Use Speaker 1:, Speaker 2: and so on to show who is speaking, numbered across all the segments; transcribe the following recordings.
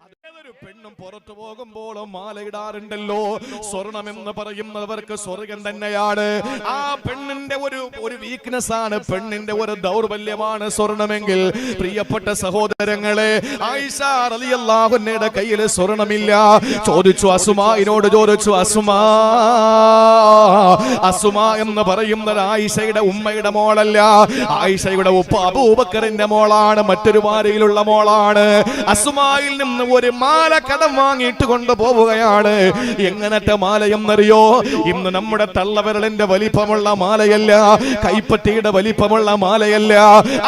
Speaker 1: ഏതൊരു പെണ്ണും പുറത്തു പോകുമ്പോൾ മാലയിടാറുണ്ടല്ലോ. സ്വർണമെന്ന് പറയുന്നവർക്ക് സ്വർഗം തന്നെയാണ്. ആ പെണ്ണിന്റെ ഒരു വീക്ക്നെസ് ആണ്, പെണ്ണിന്റെ ഒരു ദൗർബല്യമാണ് സ്വർണമെങ്കിൽ. പ്രിയപ്പെട്ട സഹോദരങ്ങളെ, ആയിഷ റളിയല്ലാഹു അൻഹയുടെ കയ്യിൽ സ്വർണമില്ല. അസുമായിനോട് ചോദിച്ചു, അസുമ എന്ന് പറയുന്നത് ആയിഷയുടെ ഉമ്മയുടെ മോളല്ല, ആയിഷയുടെ ഉപ്പ അബൂബക്കറിന്റെ മോളാണ്, മറ്റൊരു ഭാര്യയിലുള്ള മോളാണ്. അസുമായിൽ നിന്ന് ഒരു മാല കടം വാങ്ങിയിട്ട് കൊണ്ടുപോവുകയാണ്. എങ്ങനത്തെ മാലയെന്നറിയോ? ഇന്ന് നമ്മുടെ തള്ളവിരലിന്റെ വലിപ്പമുള്ള മാലയല്ല, കൈപ്പറ്റിയുടെ വലിപ്പമുള്ള മാലയല്ല.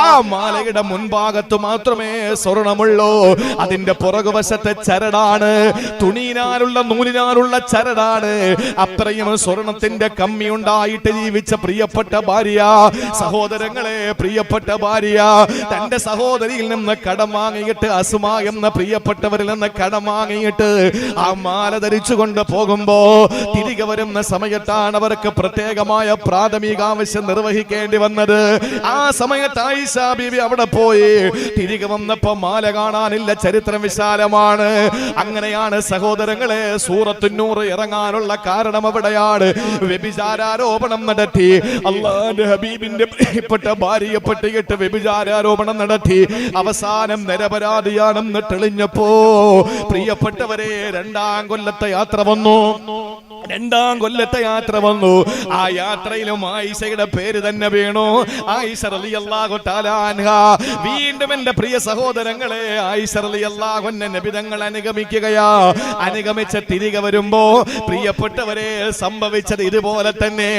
Speaker 1: ആ മാലയുടെ മുൻഭാഗത്ത് മാത്രമേ സ്വർണമുള്ളൂ. അതിന്റെ പുറകുവശത്തെ ചരടാണ്, തുണിയിനാലുള്ള നൂലിനാലുള്ള ചരടാണ്. അത്രയും സ്വർണത്തിന്റെ കമ്മി ഉണ്ടായിട്ട് ജീവിച്ച പ്രിയപ്പെട്ട ഭാര്യ, സഹോദരങ്ങളെ, പ്രിയപ്പെട്ട ഭാര്യ തന്റെ സഹോദരിയിൽ നിന്ന് കടം വാങ്ങിയിട്ട്, അസുമ എന്ന പ്രിയപ്പെട്ടവരിൽ നിന്ന് കടം വാങ്ങിയിട്ട് ആ മാല ധരിച്ചുകൊണ്ട് പോകുമ്പോ തിരികെ വരുന്ന സമയത്താണ് അവർക്ക് പ്രത്യേകമായ പ്രാഥമിക ആവശ്യം നിർവഹിക്കേണ്ടി വന്നത്. ആ സമയത്ത് ആയിഷ ബീവി അവിടെ പോയി. തിരികെ വന്നപ്പോ മാല കാണാനില്ല. ചരിത്രം വിശാലമാണ്. അങ്ങനെയാണ് സഹോദരങ്ങളെ സൂറത്തുൻ നൂർ ഇറങ്ങാനുള്ള കാരണം അവിടെയാണ്. വ്യഭിചാരോപണം നടത്തി, അല്ലാഹുവിന്റെ ഹബീബിന്റെ പ്രിയപ്പെട്ട ഭാര്യയെ പറ്റിയിട്ട് വ്യഭിചാരോപണം നടത്തി അവസാനം നിരപരാധിയാണെന്ന് തെളിഞ്ഞപ്പോ പ്രിയപ്പെട്ടവരെ രണ്ടാം കൊല്ലത്തെ യാത്ര വന്നു. ആ യാത്രയിലും ആയിഷയുടെ പേര് തന്നെ വീണു, ആയിഷ റളിയല്ലാഹു തആല അൻഹ. വീണ്ടും എന്റെ പ്രിയ സഹോദരങ്ങളെ, ആയിഷ റളിയല്ലാഹു അൻഹ നബി തങ്ങൾ അനുഗമിച്ച് തിരികെ വരുമ്പോ പ്രിയപ്പെട്ടവരെ സംഭവിച്ചത് ഇതുപോലെ തന്നെ.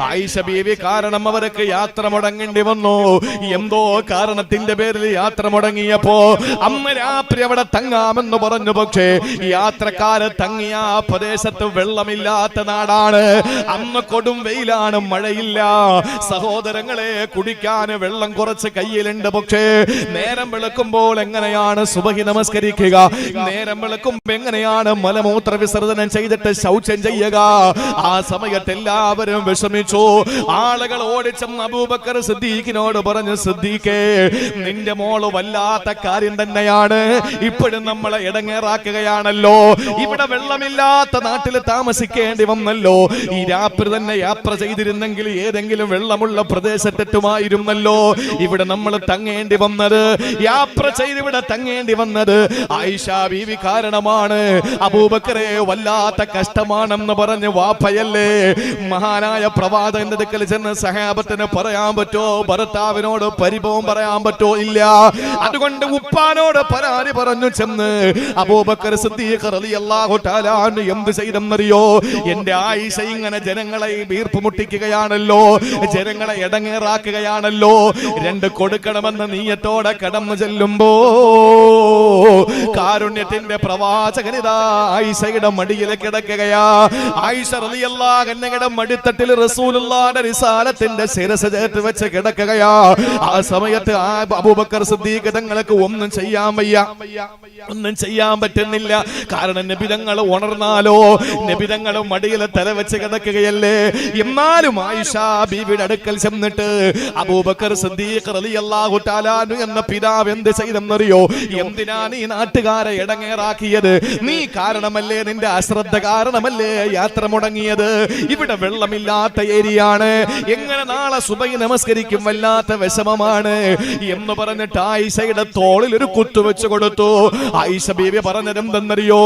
Speaker 1: ആയിഷ ബീവി കാരണം അവർക്ക് യാത്ര മുടങ്ങേണ്ടി വന്നു. എന്തോ കാരണത്തിന്റെ പേരിൽ യാത്ര മുടങ്ങിയപ്പോ അന്ന് രാത്രി അവിടെ തങ്ങാമെന്ന് പറഞ്ഞു. പക്ഷേ യാത്രക്കാര് തങ്ങിയ പ്രദേശത്ത് വെള്ളമില്ലാത്ത നാടാണ്. അന്ന് കൊടും വെയിലാണ്, മഴയില്ല. സഹോദരങ്ങളെ, കുടിക്കാൻ വെള്ളം കുറച്ച് കയ്യിലുണ്ട്. പക്ഷേ നേരം വെളുക്കുമ്പോൾ എങ്ങനെയാണ് സുബഹി നമസ്കരിക്കുക? നേരം വെളുക്കുമ്പോൾ എങ്ങനെയാണ് മലമൂത്ര വിസർജനം ചെയ്തിട്ട് ശൗചം ചെയ്യുക? ആ സമയത്ത് എല്ലാവരും വിഷമിച്ചു. ആളുകൾ ഓടിച്ചെന്ന് അബൂബക്കർ സിദ്ദീഖിനോട് പറഞ്ഞു, സിദ്ദീഖേ, നിന്റെ മോള് വല്ലാത്ത കാര്യം തന്നെയാണ്, ഇപ്പോഴും നമ്മളെ ഇടങ്ങേറാക്കുകയാണല്ലോ. ഇവിടെ വെള്ളമില്ലാത്ത നാട്ടിൽ താമസിക്കേണ്ടി വന്നല്ലോ. ഈ രാത്രി തന്നെ യാത്ര ചെയ്തിരുന്നെങ്കിൽ ഏതെങ്കിലും വെള്ളമുള്ള പ്രദേശത്തെത്തുമായിരുന്നല്ലോ. ഇവിടെ നമ്മൾ തങ്ങേണ്ടി വന്നത്, യാത്ര ചെയ്ത് ഇവിടെ തങ്ങേണ്ടി വന്നത് ആയിഷ ബീവി കാരണമാണ്. അബൂബക്കറെ, വല്ലാത്ത കഷ്ടമാണെന്ന് പറഞ്ഞ് വാപ്പയല്ലേ മഹാനായ പ്രവാചകന്റെ അടുക്കൽ ചെന്ന് സഹാബത്തിന് പറയാൻ പറ്റോ? ഭർത്താവിനോട് പരിഭവം പറയാൻ പറ്റോ? ഇല്ല. അതുകൊണ്ട് ഉപ്പാനോട് പരാതി പറഞ്ഞു ചെന്ന് അബൂബക്കർ സിദ്ദീഖ് റളിയല്ലാഹു തആല അൻഹു എന്ത് ചെയ്തെന്നറിയോ? എന്റെ ആയിഷ ഇങ്ങനെ ജനങ്ങളെ വീർപ്പ് മുട്ടിക്കുകയാണല്ലോ, ജനങ്ങളെ ഇടങ്ങേറാക്കുകയാണല്ലോ, രണ്ട് കൊടുക്കണമെന്ന് നീയത്തോടെ കടന്നു ചെല്ലുമ്പോ കാരുണ്യത്തിന്റെ പ്രവാചകനിതാ ആയിഷയുടെ മടിയിൽ കിടക്കുകയാ. ആയിഷ റളിയല്ലാഹു അൻഹയുടെ മടിത്തട്ടിൽ റസൂലുള്ളാഹിന്റെ റിസാലത്തിന്റെ ശിരസ് ചേർത്ത് വെച്ച് കിടക്കുകയാ. ആ സമയത്ത് അബൂബക്കർ സിദ്ദീഖ് തങ്ങൾക്ക് ഒന്നും ചെയ്യാൻ പറ്റുന്നില്ല. കാരണം നബിതങ്ങൾ ഉണർന്നാലോ, നബിതങ്ങൾ മടിയിൽ തല വെച്ച് കിടക്കുകയല്ലേ. എന്നാലും ആയിഷ ബീവിയുടെ അടുക്കൽ ചെന്നിട്ട് അബൂബക്കർ സിദ്ദീഖ് റളിയല്ലാഹു തആല അൻഹു എന്ന പിതാവ് എന്ത് ചെയ്തെന്നറിയോ? എന്തിനാണ് ഈ നാട്ടുകാരെ ഇടങ്ങേറാക്കിയത്? നീ കാരണമല്ലേ, നിന്റെ അശ്രദ്ധ കാരണമല്ലേ യാത്ര മുടങ്ങിയത്? ഇവിടെ വെള്ളമില്ലാത്ത ഏരിയയാണ്, എങ്ങനെ നാളെ സുബഹി നമസ്കരിക്കും? വല്ലാത്ത വിഷമമാണ് എന്ന് പറഞ്ഞിട്ട് ആയിഷയുടെ തോളിൽ ഒരു കുത്തു വെച്ച് കൊടുത്തു. ആയിഷ ബീവി പറഞ്ഞത് എന്തെന്നറിയോ?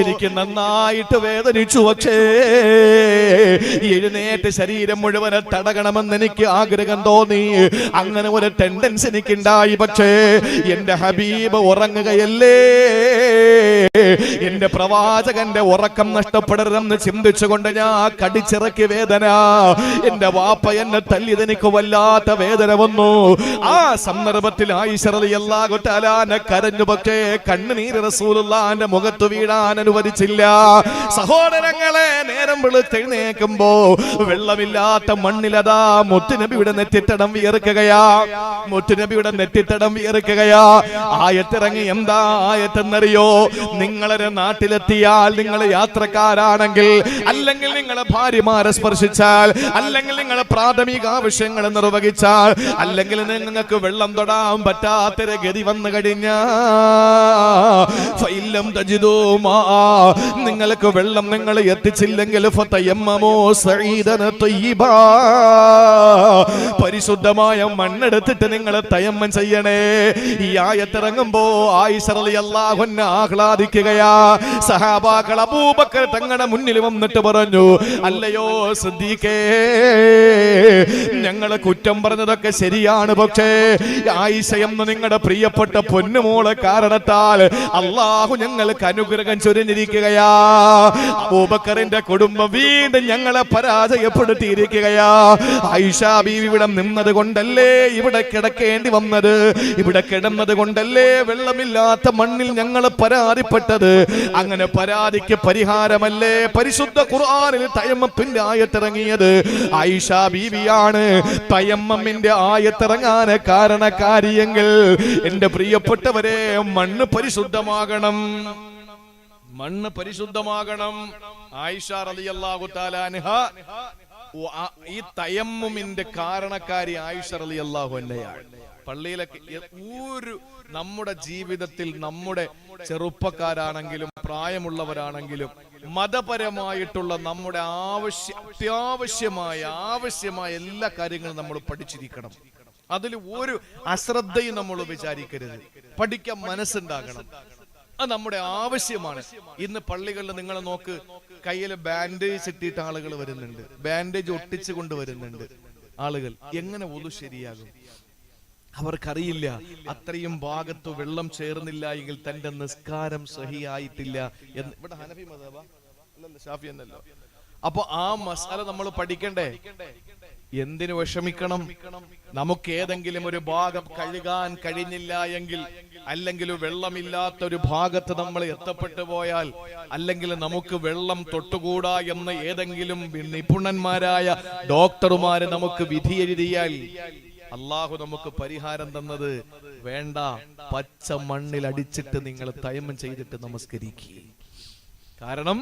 Speaker 1: എനിക്ക് നന്നായിട്ട് വേദനിച്ചു, പക്ഷേ എഴുന്നേറ്റ് ശരീരം മുഴുവൻ തടകണമെന്ന് എനിക്ക് ആഗ്രഹം തോന്നി. അങ്ങനെ ഒരു ടെൻഡൻസി എനിക്കുണ്ടായി. പക്ഷേ എന്റെ ഹബീബ് ഉറങ്ങുകയല്ലേ, എന്റെ പ്രവാചകന്റെ ഉറക്കം നഷ്ടപ്പെടരുതെന്ന് ചിന്തിച്ചുകൊണ്ട് ഞാൻ കടിച്ചിറക്കി വേദന. എന്റെ വാപ്പ എന്നെ തല്ലിയത് എനിക്ക് വല്ലാത്ത വേദന വന്നു. ആ സന്ദർഭത്തിൽ ആയിഷ റളിയല്ലാഹു തആല കരഞ്ഞു. പക്ഷേ കണ്ണുനീര് റസൂലുള്ളാഹിന്റെ മുഖത്ത് വീഴാൻ അനുവദിച്ചില്ല. സഹോദരങ്ങളെ, നേരം വെളുത്തെഴുന്നേക്കുമ്പോ വെള്ളമില്ലാത്ത മണ്ണിലതാ മുത്തുനബിയുടെ നെറ്റിത്തടം വിയർക്കുകയാ, മുത്തുനബിയുടെ നെറ്റിത്തടം വിയർക്കുകയാ. ആയത്തിറങ്ങി. എന്താ ആയത്തെന്നറിയോ? നിങ്ങളൊരു നാട്ടിലെത്തിയാൽ, നിങ്ങൾ യാത്രക്കാരാണെങ്കിൽ, അല്ലെങ്കിൽ നിങ്ങളെ ഭാര്യമാരെ സ്പർശിച്ചാൽ, അല്ലെങ്കിൽ നിങ്ങളെ പ്രാഥമിക ആവശ്യങ്ങൾ നിർവഹിച്ചാൽ, അല്ലെങ്കിൽ നിങ്ങൾക്ക് വെള്ളം തൊടാൻ പറ്റാത്തൊരു ഗതി വന്നു കഴിഞ്ഞാൽ ഫഇല്ലം തജിദൂ മാ, നിങ്ങൾക്ക് വെള്ളം നിങ്ങൾ എത്തിച്ചില്ലെങ്കിൽ ഫതയമ്മമൂ സഈദൻ തയ്യിബാ, പരിശുദ്ധമായ മണ്ണെടുത്തിട്ട് നിങ്ങൾ തയമ്മം ചെയ്യണേ. ഈ ആയത്തിറങ്ങുമ്പോ ആയിഷ റളിയല്ലാഹു അൻഹ ആഹ്ലാദിക്കുകയാ. സഹാബാക്കൾ അബൂബക്കർ തങ്ങളുടെ മുന്നിൽ വന്നിട്ട് പറഞ്ഞു, അല്ലയോ സിദ്ദീഖേ, ഞങ്ങളെ കുറ്റം പറഞ്ഞതൊക്കെ ശരിയാണ്, പക്ഷേ ആയിഷ എന്ന് നിങ്ങളുടെ പ്രിയപ്പെട്ട പൊന്നുമോളെ കാരണത്താൽ അള്ളാഹു ഞങ്ങൾക്ക് അനുഗ്രഹം ചൊരിഞ്ഞിരിക്കുകയാ. അബൂബക്കറിന്റെ കുടുംബം വീണ്ടും ഞങ്ങളെ പരാജയപ്പെടുത്തിയിരിക്കുകയാ. ആയിഷ ബീവി ഇവിടെ നിന്നത് കൊണ്ടല്ലേ ഇവിടെ കിടക്കേണ്ടി വന്നത്, ഇവിടെ കിടന്നത് കൊണ്ടല്ലേ വെള്ളമില്ലാത്ത മണ്ണിൽ ഞങ്ങൾ പരാതിപ്പെട്ടത്. അങ്ങനെ പരാതിക്ക് പരിഹാരമല്ലേ പരിശുദ്ധ ഖുർആനിൽ തയമ്മത്തിന്റെ ആയത്തിറങ്ങിയത്. ആയിഷ ബീവിയാണ് തയമ്മമിന്റെ ആയത്തിറങ്ങാൻ കാരണക്കാരിയെങ്കിൽ എന്റെ പ്രിയപ്പെട്ടവരെ, മണ്ണ് പരിശുദ്ധമാകണം, മണ്ണ് പരിശുദ്ധമാകണം. ആയിഷ റളിയല്ലാഹു തആല അൻഹ ഈ തയമ്മുമിന്റെ കാരണക്കാരി ആയിഷ റളിയല്ലാഹു അൻഹയാണ്. പള്ളിയിലൊക്കെ ഒരു നമ്മുടെ ജീവിതത്തിൽ നമ്മുടെ ചെറുപ്പക്കാരാണെങ്കിലും പ്രായമുള്ളവരാണെങ്കിലും മതപരമായിട്ടുള്ള നമ്മുടെ ആവശ്യമായ എല്ലാ കാര്യങ്ങളും നമ്മൾ പഠിച്ചിരിക്കണം. അതിൽ ഒരു അശ്രദ്ധയും നമ്മൾ വിചാരിക്കരുത്. പഠിക്കാൻ മനസ്സുണ്ടാകണം, അത് നമ്മുടെ ആവശ്യമാണ്. ഇന്ന് പള്ളികളിൽ നിങ്ങൾ നോക്ക്, കയ്യിൽ ബാൻഡേജ് ഇട്ടിട്ട് ആളുകൾ വരുന്നുണ്ട്, ബാൻഡേജ് ഒട്ടിച്ചു കൊണ്ടുവരുന്നുണ്ട് ആളുകൾ. എങ്ങനെ ഒതു ശരിയാകും? അവർക്കറിയില്ല അത്രയും ഭാഗത്ത് വെള്ളം ചേർന്നില്ല എങ്കിൽ തന്റെ നിസ്കാരം സഹിയായിട്ടില്ല എന്ന്. ഇവിടെ ഹനഫി മദ്ഹബാ അല്ലല്ലോ, ഷാഫി എന്നല്ലോ. അപ്പൊ ആ മസാല നമ്മൾ പഠിക്കണ്ടേ? എന്തിനു വിഷമിക്കണം? നമുക്ക് ഏതെങ്കിലും ഒരു ഭാഗം കഴുകാൻ കഴിഞ്ഞില്ല എങ്കിൽ, അല്ലെങ്കിൽ വെള്ളമില്ലാത്ത ഒരു ഭാഗത്ത് നമ്മൾ എത്തപ്പെട്ടു പോയാൽ, അല്ലെങ്കിൽ നമുക്ക് വെള്ളം തൊട്ടുകൂടാ എന്ന് ഏതെങ്കിലും നിപുണന്മാരായ ഡോക്ടർമാര് നമുക്ക് വിധി എഴുതിയാൽ, അള്ളാഹു നമുക്ക് പരിഹാരം തന്നത് വേണ്ട, പച്ച മണ്ണിൽ അടിച്ചിട്ട് നിങ്ങൾ തയമ്മം ചെയ്തിട്ട് നമസ്കരിക്കുക. കാരണം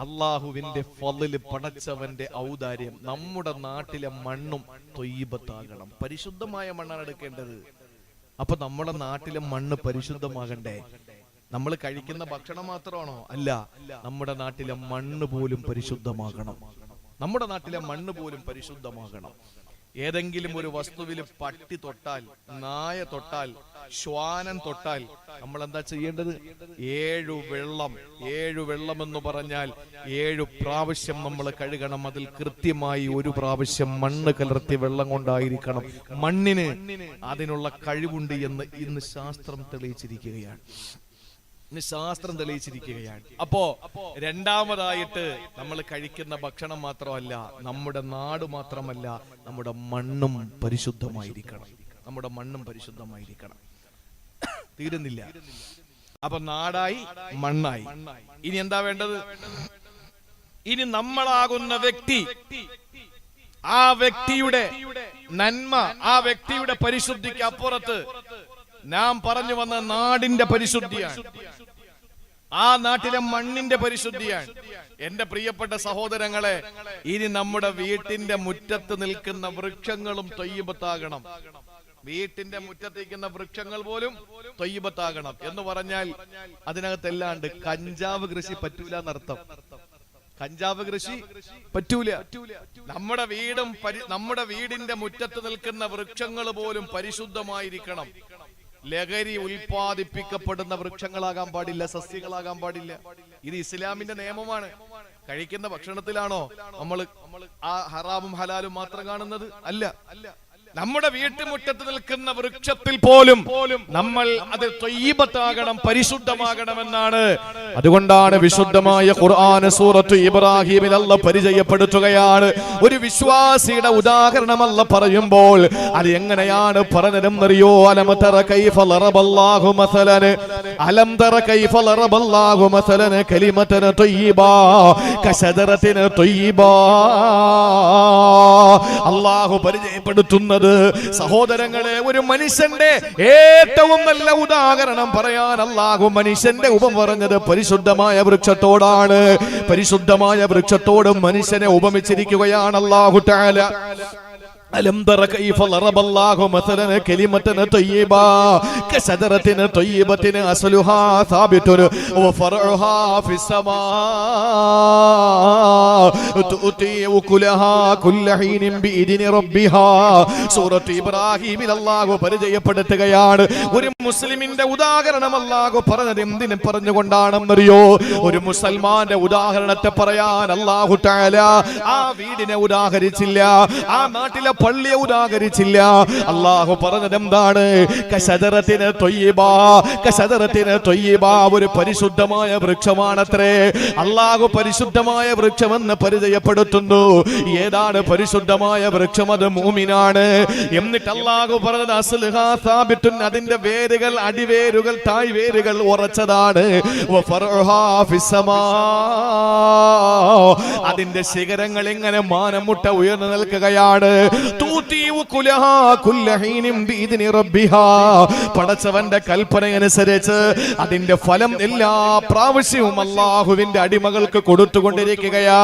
Speaker 1: അള്ളാഹുവിന്റെ ഫളില്, പടച്ചവന്റെ ഔദാര്യം. നമ്മുടെ നാട്ടിലെ മണ്ണും ത്വയ്യിബത്താകണം, പരിശുദ്ധമായ മണ്ണാണ് എടുക്കേണ്ടത്. അപ്പൊ നമ്മുടെ നാട്ടിലെ മണ്ണ് പരിശുദ്ധമാകണ്ടേ? നമ്മൾ കഴിക്കുന്ന ഭക്ഷണം മാത്രമാണോ? അല്ല, നമ്മുടെ നാട്ടിലെ മണ്ണ് പോലും പരിശുദ്ധമാകണം. നമ്മുടെ നാട്ടിലെ മണ്ണ് പോലും പരിശുദ്ധമാകണം. ഏതെങ്കിലും ഒരു വസ്തുവിൽ പട്ടി തൊട്ടാൽ, നായ തൊട്ടാൽ, ശ്വാനം തൊട്ടാൽ നമ്മൾ എന്താ ചെയ്യേണ്ടത്? 7 വെള്ളം എന്ന് പറഞ്ഞാൽ 7 പ്രാവശ്യം നമ്മൾ കഴുകണം. അതിൽ കൃത്യമായി 1 പ്രാവശ്യം മണ്ണ് കലർത്തി വെള്ളം കൊണ്ടായിരിക്കണം. മണ്ണിന് അതിനുള്ള കഴിവുണ്ട് എന്ന് ഇന്ന് ശാസ്ത്രം തെളിയിച്ചിരിക്കുകയാണ്. അപ്പോ രണ്ടാമതായിട്ട് നമ്മൾ കഴിക്കുന്ന ഭക്ഷണം മാത്രമല്ല, നമ്മുടെ നാട് മാത്രമല്ല, നമ്മുടെ മണ്ണും പരിശുദ്ധമായിരിക്കണം. നമ്മുടെ മണ്ണും പരിശുദ്ധമായിരിക്കണം. തീരുന്നില്ല. അപ്പൊ നാടായി, മണ്ണായി. ഇനി എന്താ വേണ്ടത്? ഇനി നമ്മളാകുന്ന വ്യക്തി, ആ വ്യക്തിയുടെ നന്മ, ആ വ്യക്തിയുടെ പരിശുദ്ധിക്ക് അപ്പുറത്ത് നാം പറഞ്ഞു വന്ന നാടിന്റെ പരിശുദ്ധിയാണ്, ആ നാട്ടിലെ മണ്ണിന്റെ പരിശുദ്ധിയാണ്. എന്റെ പ്രിയപ്പെട്ട സഹോദരങ്ങളെ, ഇനി നമ്മുടെ വീട്ടിന്റെ മുറ്റത്ത് നിൽക്കുന്ന വൃക്ഷങ്ങളും ത്വയ്യിബത്താകണം. വീട്ടിന്റെ മുറ്റത്തേക്കുന്ന വൃക്ഷങ്ങൾ പോലും ത്വയ്യിബത്താകണം എന്ന് പറഞ്ഞാൽ അതിനകത്തെല്ലാണ്ട് കഞ്ചാവ് കൃഷി പറ്റൂല എന്നർത്ഥം. കഞ്ചാവ് കൃഷി പറ്റൂല. നമ്മുടെ വീടിന്റെ മുറ്റത്ത് നിൽക്കുന്ന വൃക്ഷങ്ങൾ പോലും പരിശുദ്ധമായിരിക്കണം. ലഹരി ഉൽപ്പാദിപ്പിക്കപ്പെടുന്ന വൃക്ഷങ്ങളാകാൻ പാടില്ല, സസ്യങ്ങളാകാൻ പാടില്ല. ഇത് ഇസ്ലാമിന്റെ നിയമമാണ്. കഴിക്കുന്ന ഭക്ഷണത്തിലാണോ നമ്മൾ ആ ഹറാമും ഹലാലും മാത്രം കാണുന്നത്? അല്ല. നമ്മുടെ വീട്ടുമുറ്റത്ത് നിൽക്കുന്ന വൃക്ഷത്തിൽ പോലും നമ്മൾ അത് ത്വയ്യിബത്താകണം, പരിശുദ്ധമാകണമെന്നാണ്. അതുകൊണ്ടാണ് വിശുദ്ധമായ ഖുർആൻ സൂറത്ത് ഇബ്രാഹിമിൽ അല്ലാഹ് പരിചയപ്പെടുത്തുകയാണ്. ഒരു വിശ്വാസിയുടെ ഉദാഹരണം അല്ലാഹ് പറയുമ്പോൾ അത് എങ്ങനെയാണ് പറഞ്ഞതെന്നറിയോ? അലം തറ കൈഫ ലറബല്ലാഹു മസലൻ, അലം തറ കൈഫ ലറബല്ലാഹു മസലൻ കലിമതൻ ത്വയ്യിബാ കശദറത്തിൻ ത്വയ്യിബാ. അല്ലാഹു പരിചയപ്പെടുത്തുന്നത്, സഹോദരങ്ങളെ, ഒരു മനുഷ്യന്റെ ഏറ്റവും നല്ല ഉദാഹരണം പറയാൻ അല്ലാഹു മനുഷ്യന്റെ ഉപമ പറഞ്ഞത് പരിശുദ്ധമായ വൃക്ഷത്തോടാണ്. പരിശുദ്ധമായ വൃക്ഷത്തോട് മനുഷ്യനെ ഉപമിച്ചിരിക്കുകയാണ് അല്ലാഹു തആല. ألم تر كيف ضرب الله مثلا كلمة طيبة كشجرة طيبة أصلها ثابت وفرعها في السماء تؤتي أكلها كل حين بإذن ربها സൂറത്ത് ഇബ്രാഹിമിൽ അല്ലാഹു പരിചയപ്പെടുത്തുകയാണ്. ഒരു മുസ്ലിമിന്റെ ഉദാഹരണം അല്ലാഹു പറഞ്ഞത് എന്തിനെ പറഞ്ഞുകൊണ്ടാണെന്നറിയോ? ഒരു മുസൽമാന്റെ ഉദാഹരണത്തെ പറയാൻ അല്ലാഹു തആല ആ വീടിനെ ഉദാഹരിച്ചില്ല, ആ നാട്ടിലെ പള്ളിയെ ഉദാഹരിച്ചില്ല. അല്ലാഹു പറഞ്ഞത് എന്താണ്? കശദറത്തിന് ത്വയ്യിബാ, കശദറത്തിന് ത്വയ്യിബാ, ഒരു പരിശുദ്ധമായ വൃക്ഷമാണത്രേ. അല്ലാഹു പരിശുദ്ധമായ വൃക്ഷമെന്ന് പരിചയപ്പെടുത്തുന്നു. ഏതാണ് പരിശുദ്ധമായ വൃക്ഷം? അത് മുഅ്മിനാണ്. എന്നിട്ട് അല്ലാഹു പറഞ്ഞത് അസ്ലുഹാ സാബിത്തുൻ, അതിന്റെ വേരുകൾ, അടിവേരുകൾ, തായ്വേരുകൾ ഉറച്ചതാണ്. വഫർഉഹാ ഫിസ്സമാ, അതിന്റെ ശിഖരങ്ങൾ ഇങ്ങനെ മാനമുട്ട ഉയർന്നു നിൽക്കുകയാണ്. പടച്ചവന്റെ കൽപ്പനയനുസരിച്ച് അതിന്റെ ഫലം എല്ലാ പ്രാവശ്യവും അല്ലാഹുവിന്റെ അടിമകൾക്ക് കൊടുത്തുകൊണ്ടിരിക്കുകയാ.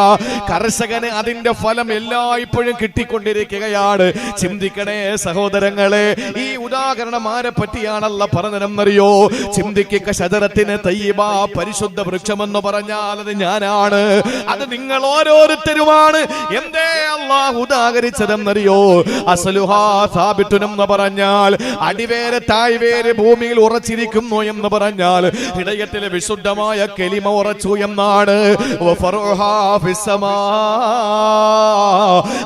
Speaker 1: കർഷകന് അതിന്റെ ഫലം എല്ലായ്പ്പോഴും കിട്ടിക്കൊണ്ടിരിക്കുകയാണ്. ചിന്തിക്കണേ സഹോദരങ്ങളെ, ഈ ഉദാഹരണം ആരെ പറ്റിയാണല്ല പറഞ്ഞതെന്നറിയോ? ചിന്തിക്കുക. ശജറത്തിന് തയ്യിബാ, പരിശുദ്ധ വൃക്ഷമെന്ന് പറഞ്ഞാൽ അത് ഞാനാണ്, അത് നിങ്ങൾ ഓരോരുത്തരുമാണ്. എന്തേ അല്ലാഹു ഉദാഹരിച്ചതെന്നറിയോ? അസ്ലുഹാ സാബിത്തുൻ എന്ന് പറഞ്ഞാൽ അടിവേര് തായ്വേര് ഭൂമിയിൽ ഉറച്ചിരിക്കുന്നു എന്ന് പറഞ്ഞാൽ ഹൃദയത്തിലെ വിശുദ്ധമായ കലിമ ഉറച്ചു എന്നാണ്. വഫർഉഹാ ഫിസ്സമാ,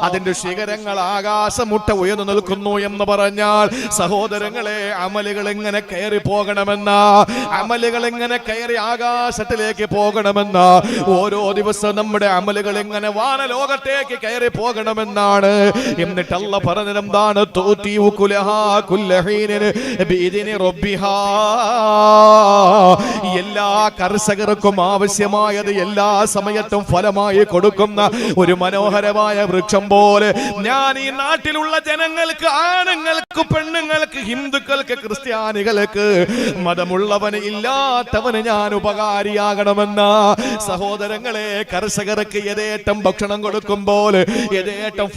Speaker 1: അതിന്റെ ശിഖരങ്ങൾ ആകാശമുട്ട ഉയർന്നു നിൽക്കുന്നു എന്ന് പറഞ്ഞാൽ സഹോദരങ്ങളെ, അമലുകൾ എങ്ങനെ കയറി പോകണമെന്ന, അമലുകൾ എങ്ങനെ കയറി ആകാശത്തിലേക്ക് പോകണമെന്ന, ഓരോ ദിവസവും നമ്മുടെ അമലുകൾ എങ്ങനെ വാനലോകത്തേക്ക് കയറി പോകണമെന്നാണ്. എന്നിട്ട് അല്ലാഹു പറഞ്ഞത് എന്താണ്? തൂതിഉ കുലഹാ കുല്ലഹീനിൻ ബിഇദ്നി റബ്ബിഹാ, എല്ലാ കർഷകർക്കും ആവശ്യമായത് എല്ലാ സമയത്തും ഫലമായി കൊടുക്കുന്ന ഒരു മനോഹരമായ വൃക്ഷം പോലെ ഞാൻ ഈ നാട്ടിലുള്ള ജനങ്ങൾക്ക്, ആണുങ്ങൾക്ക്, പെണ്ണുങ്ങൾക്ക്, ഹിന്ദുക്കൾക്ക്, ക്രിസ്ത്യാനികൾക്ക്, മതമുള്ളവന് ഇല്ലാത്തവന് ഞാൻ ഉപകാരിയാകണമെന്ന സഹോദരങ്ങളെ, കർഷകർക്ക് യഥേഷ്ടം ഭക്ഷണം കൊടുക്കുമ്പോൾ, യഥേഷ്ടം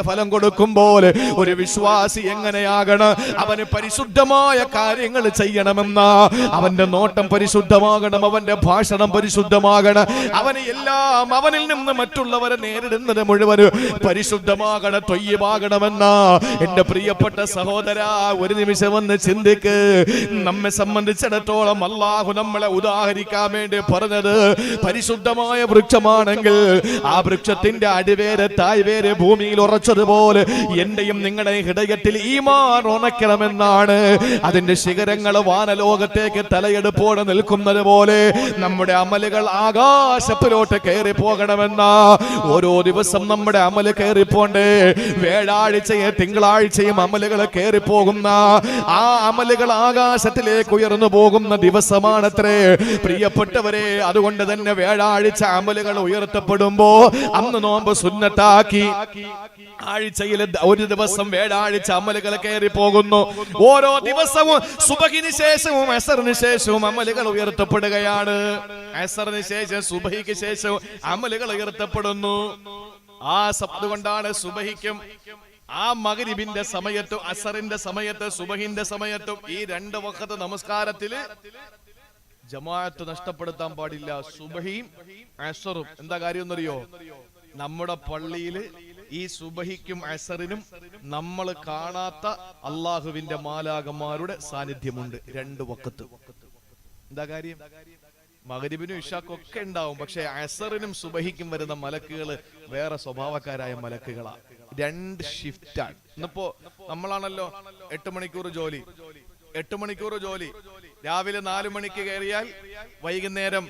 Speaker 1: ഫലം കൊടുക്കുമ്പോൾ ഒരു വിശ്വാസി എങ്ങനെയാകണം? അവന് പരിശുദ്ധമായ കാര്യങ്ങൾ ചെയ്യണമെന്ന, അവന്റെ നോട്ടം പരിശുദ്ധമാകണം, അവന്റെ ഭാഷണം പരിശുദ്ധമാകണം, അവന് എല്ലാം, അവനിൽ നിന്ന് മറ്റുള്ളവരെ നേരിടുന്നത് മുഴുവൻ പരിശുദ്ധമാകണം, ത്വയ്യിബാകണമെന്ന എന്റെ പ്രിയപ്പെട്ട സഹോദര, ഒരു നിമിഷം ഒന്ന് ചിന്തിക്ക്. നമ്മെ സംബന്ധിച്ചിടത്തോളം അല്ലാഹു നമ്മളെ ഉദാഹരിക്കാൻ വേണ്ടി പറഞ്ഞത് പരിശുദ്ധമായ വൃക്ഷമാണെങ്കിൽ ആ വൃക്ഷത്തിന്റെ അടിവേര് തായ്വേര് ഭൂമിയിൽ ഉറച്ചതുപോലെ എന്റെയും നിങ്ങളുടെ ഹൃദയത്തിൽ ഈമാൻ ഉണക്കണമെന്നാണ്. അതിന്റെ ശിഖരങ്ങൾ വാനലോകത്തേക്ക് തലയെടുപ്പോടെ നിൽക്കുന്നത് പോലെ നമ്മുടെ അമലുകൾ ആകാശത്തിലോട്ട് കയറി പോകണമെന്ന, ഓരോ ദിവസം നമ്മുടെ അമല് കയറിപ്പോണ്ടേ. വ്യാഴാഴ്ചയും തിങ്കളാഴ്ചയും അമലുകൾ കയറി പോകുന്ന, ആ അമലുകൾ ആകാശത്തിലേക്ക് ഉയർന്നു പോകുന്ന ദിവസമാണത്രേ പ്രിയപ്പെട്ടവരെ. അതുകൊണ്ട് തന്നെ വ്യാഴാഴ്ച അമലുകൾ ഉയർത്തപ്പെടുമ്പോ അന്ന് നോമ്പ് സുന്നത്താക്കി, ആഴ്ചയിൽ ഒരു ദിവസം വ്യാഴാഴ്ച അമലുകൾ കയറി പോകുന്നു. ഓരോ ദിവസവും സുബഹിന് ശേഷവും അസറിന് ശേഷവും അമലുകൾ ഉയർത്തപ്പെടുകയാണ്. അസറിന് ശേഷം സുബഹിക്ക് ശേഷവും അമലുകൾ ഉയർത്തപ്പെടുന്നു. അതുകൊണ്ടാണ് സുബഹിക്കും ആ മഗ്രിബിന്റെ സമയത്തും അസറിന്റെ സമയത്ത് സുബഹിന്റെ സമയത്തും ഈ രണ്ട് വഖത്ത് നമസ്കാരത്തില് ജമാഅത്ത് നഷ്ടപ്പെടുത്താൻ പാടില്ല. സുബഹിയും അസറും എന്താ കാര്യം എന്നറിയോ? നമ്മുടെ പള്ളിയില് ഈ സുബഹിക്കും അസറിനും നമ്മൾ കാണാത്ത അള്ളാഹുവിന്റെ മാലാകന്മാരുടെ സാന്നിധ്യമുണ്ട്. രണ്ട് വഖത്ത്. എന്താ കാര്യം? മഗ്രിബിനും ഇശാക്കും ഒക്കെ ഉണ്ടാവും, പക്ഷെ അസറിനും സുബഹിക്കും വരുന്ന മലക്കുകൾ വേറെ സ്വഭാവക്കാരായ മലക്കുകളാ. രണ്ട് ഷിഫ്റ്റാണ്. ഇന്നിപ്പോ നമ്മളാണല്ലോ 8 മണിക്കൂർ ജോലി, 8 മണിക്കൂർ ജോലി. രാവിലെ 4 മണിക്ക് കയറിയാൽ വൈകുന്നേരം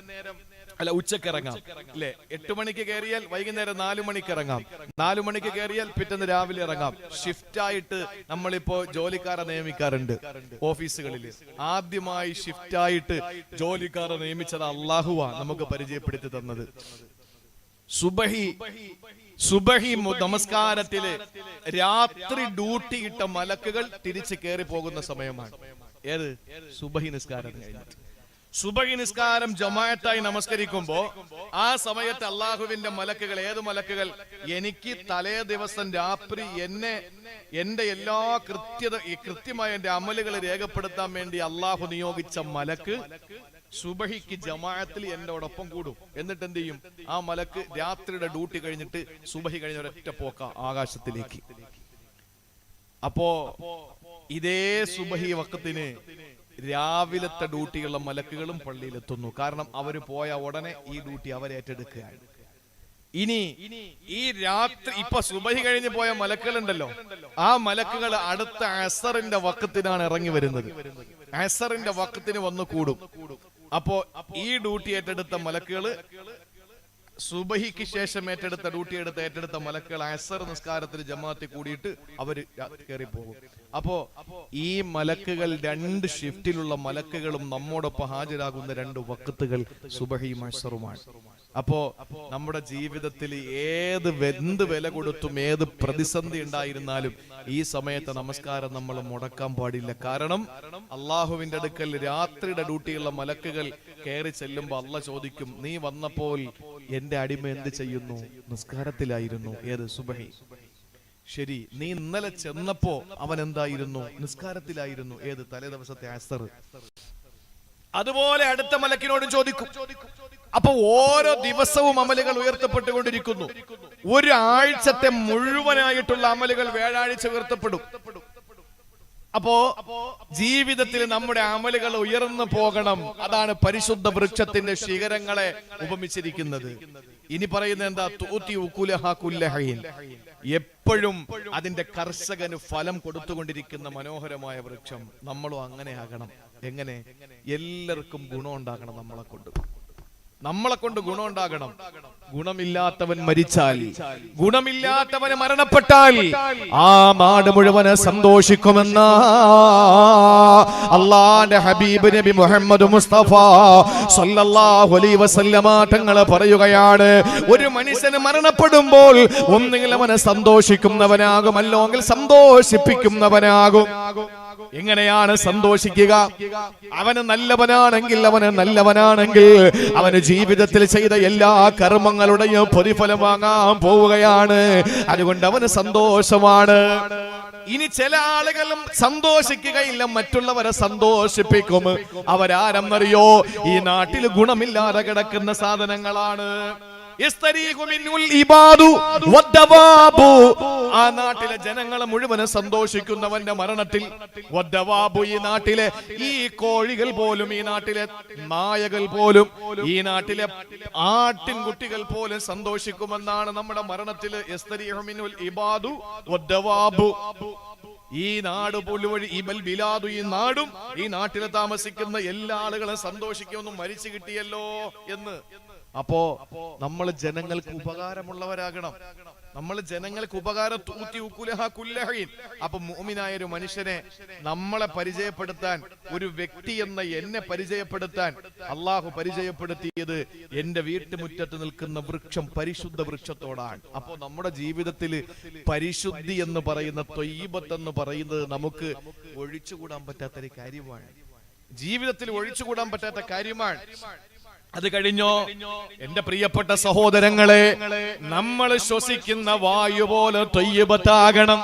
Speaker 1: ഉച്ചക്ക് ഇറങ്ങാം, അല്ലെ? 8 മണിക്ക് കയറിയാൽ വൈകുന്നേരം 4 മണിക്ക് ഇറങ്ങാം, 4 മണിക്ക് കയറിയാൽ പിറ്റേന്ന് രാവിലെ ഇറങ്ങാം. ഷിഫ്റ്റ് ആയിട്ട് നമ്മളിപ്പോ ജോലിക്കാരെ നിയമിക്കാറുണ്ട് ഓഫീസുകളിൽ. ആദ്യമായി ഷിഫ്റ്റ് ആയിട്ട് ജോലിക്കാരെ നിയമിച്ചത് അല്ലാഹുവാ നമുക്ക് പരിചയപ്പെടുത്തി തന്നത്. സുബഹി നമസ്കാരത്തില് രാത്രി ഡ്യൂട്ടി ഇട്ട മലക്കുകൾ തിരിച്ച് കയറി പോകുന്ന സമയമാണ്. ഏത്? സുബഹി നിസ്കാരം കഴിഞ്ഞിട്ട്. സുബഹി നിസ്കാരം ജമാഅത്തായി നമസ്കരിക്കുമ്പോ ആ സമയത്ത് അള്ളാഹുവിന്റെ മലക്കുകൾ, ഏത് മലക്കുകൾ? എനിക്ക് തലേ ദിവസം രാത്രി എന്റെ എല്ലാ കൃത്യമായ എന്റെ അമലുകൾ രേഖപ്പെടുത്താൻ വേണ്ടി അള്ളാഹു നിയോഗിച്ച മലക്ക് സുബഹിക്ക് ജമാഅത്തിൽ എന്നോടൊപ്പം കൂടും. എന്നിട്ട് എന്ത് ചെയ്യും? ആ മലക്ക് രാത്രിയുടെ ഡ്യൂട്ടി കഴിഞ്ഞിട്ട് സുബഹി കഴിഞ്ഞ ഒരൊറ്റ പോക്ക ആകാശത്തിലേക്ക്. അപ്പോ ഇതേ സുബഹി വഖത്തിന് രാവിലത്തെ ഡ്യൂട്ടിയുള്ള മലക്കുകളും പള്ളിയിലെത്തുന്നു. കാരണം അവര് പോയ ഉടനെ ഈ ഡ്യൂട്ടി അവരേറ്റെടുക്കുകയാണ്. ഇനി ഈ രാത്രി ഇപ്പൊ സുബഹി കഴിഞ്ഞ് പോയ മലക്കുകളുണ്ടല്ലോ, ആ മലക്കുകൾ അടുത്ത അസറിന്റെ വഖത്തിനാണ് ഇറങ്ങി വരുന്നത്. അസറിന്റെ വഖത്തിന് വന്ന് കൂടും. അപ്പോ ഈ ഡ്യൂട്ടി ഏറ്റെടുത്ത മലക്കുകള്, സുബഹിക്ക് ശേഷം ഏറ്റെടുത്ത മലക്കുകൾ അസർ നിസ്കാരത്തിൽ ജമാഅത്തിൽ കൂടിയിട്ട് അവര് കയറി പോകും. അപ്പോ ഈ മലക്കുകൾ, രണ്ട് ഷിഫ്റ്റിലുള്ള മലക്കുകളും നമ്മോടൊപ്പം ഹാജരാകുന്ന രണ്ട് വഖത്തുകൾ സുബഹിയും അസറുമാണ്. അപ്പോ നമ്മുടെ ജീവിതത്തിൽ എന്ത് വില കൊടുത്തും ഏത് പ്രതിസന്ധി ഉണ്ടായിരുന്നാലും ഈ സമയത്ത് നമസ്കാരം നമ്മൾ മുടക്കാൻ പാടില്ല. കാരണം അള്ളാഹുവിന്റെ അടുക്കൽ രാത്രിയുടെ ഡ്യൂട്ടിയുള്ള മലക്കുകൾ കയറി ചെല്ലുമ്പോ അള്ളാഹ് ചോദിക്കും, നീ വന്നപ്പോൾ എന്റെ അടിമ എന്ത് ചെയ്യുന്നു? നിസ്കാരത്തിലായിരുന്നു. ഏത്? സുബഹി. ശരി, നീ ഇന്നലെ ചെന്നപ്പോ അവൻ എന്തായിരുന്നു? നിസ്കാരത്തിലായിരുന്നു. ഏത്? തലേ ദിവസത്തെ അസർ. അതുപോലെ അടുത്ത മലക്കിനോടും ചോദിക്കും. അപ്പൊ ഓരോ ദിവസവും അമലുകൾ ഉയർത്തപ്പെട്ടുകൊണ്ടിരിക്കുന്നു. ഒരു ആഴ്ചത്തെ മുഴുവനായിട്ടുള്ള അമലുകൾ വ്യാഴാഴ്ച ഉയർത്തപ്പെടും. അപ്പോ ജീവിതത്തിൽ നമ്മുടെ അമലുകൾ ഉയർന്നു പോകണം. അതാണ് പരിശുദ്ധ വൃക്ഷത്തിന്റെ ശിഖരങ്ങളെ ഉപമിച്ചിരിക്കുന്നത്. ഇനി പറയുന്നത് എന്താ? തൂതി ഉകുലഹ കുല്ലഹീൻ. എപ്പോഴും അതിന്റെ കർഷകന് ഫലം കൊടുത്തുകൊണ്ടിരിക്കുന്ന മനോഹരമായ വൃക്ഷം. നമ്മളും അങ്ങനെ ആകണം. എങ്ങനെ? എല്ലാവർക്കും ഗുണം ഉണ്ടാകണം. നമ്മളെ കൊണ്ട് ഗുണം ഉണ്ടാകണം. ഗുണമില്ലാത്തവൻ മരിച്ചാൽ, ഗുണമില്ലാത്തവന് മരണപ്പെട്ടാൽ ആ നാട് മുഴുവന് സന്തോഷിക്കുമെന്ന അള്ളാന്റെ ഹബീബ് നബി മുഹമ്മദ് മുസ്തഫ സല്ലല്ലാഹു അലൈഹി വസല്ലമ തങ്ങൾ പറയുകയാണ്, ഒരു മനുഷ്യന് മരണപ്പെടുമ്പോൾ ഒന്നുകിൽ അവന് സന്തോഷിക്കുന്നവനാകും, അല്ലെങ്കിൽ സന്തോഷിപ്പിക്കുന്നവനാകും. എങ്ങനെയാണ് സന്തോഷിക്കുക? അവന് നല്ലവനാണെങ്കിൽ അവന് ജീവിതത്തിൽ ചെയ്ത എല്ലാ കർമ്മങ്ങളുടെയും പ്രതിഫലം വാങ്ങാൻ പോവുകയാണ്. അതുകൊണ്ട് അവന് സന്തോഷമാണ്. ഇനി ചില ആളുകളും സന്തോഷിക്കുകയില്ല, മറ്റുള്ളവരെ സന്തോഷിപ്പിക്കും. അവരാരെന്നറിയോ? ഈ നാട്ടിൽ ഗുണമില്ലാതെ കിടക്കുന്ന സാധനങ്ങളാണ്. ആ നാട്ടിലെ ജനങ്ങളെ മുഴുവനും സന്തോഷിക്കുന്നവന്റെ മരണത്തിൽ, ഈ നാട്ടിലെ ഈ കോഴികൾ പോലും, ഈ നാട്ടിലെ നായകൾ പോലും, ഈ നാട്ടിലെ ആട്ടിൻകുട്ടികൾ പോലും സന്തോഷിക്കുമെന്നാണ് നമ്മുടെ മരണത്തിൽ. ഈ നാട് പോലുവഴി ഈ നാടും ഈ നാട്ടിൽ താമസിക്കുന്ന എല്ലാ ആളുകളും സന്തോഷിക്കുമെന്നും മരിച്ചു കിട്ടിയല്ലോ എന്ന്. അപ്പോ നമ്മൾ ജനങ്ങൾക്ക് ഉപകാരമുള്ളവരാകണം. നമ്മൾ ജനങ്ങൾക്ക് ഉപകാരം. അപ്പൊ മുഅ്മിനായ ഒരു മനുഷ്യനെ നമ്മളെ പരിചയപ്പെടുത്താൻ, ഒരു വ്യക്തി എന്ന എന്നെ പരിചയപ്പെടുത്താൻ അള്ളാഹു പരിചയപ്പെടുത്തിയത് എന്റെ വീട്ടുമുറ്റത്ത് നിൽക്കുന്ന വൃക്ഷം, പരിശുദ്ധ വൃക്ഷത്തോടാണ്. അപ്പോ നമ്മുടെ ജീവിതത്തിൽ പരിശുദ്ധി എന്ന് പറയുന്ന, ത്വയ്യിബത്ത് എന്ന് പറയുന്നത് നമുക്ക് ഒഴിച്ചുകൂടാൻ പറ്റാത്തൊരു കാര്യമാണ്. ജീവിതത്തിൽ ഒഴിച്ചുകൂടാൻ പറ്റാത്ത കാര്യമാണ്. അത് കഴിഞ്ഞോ എന്റെ പ്രിയപ്പെട്ട സഹോദരങ്ങളെ, നമ്മൾ ശ്വസിക്കുന്ന വായു പോലെ ത്വയ്യിബത്താകണം.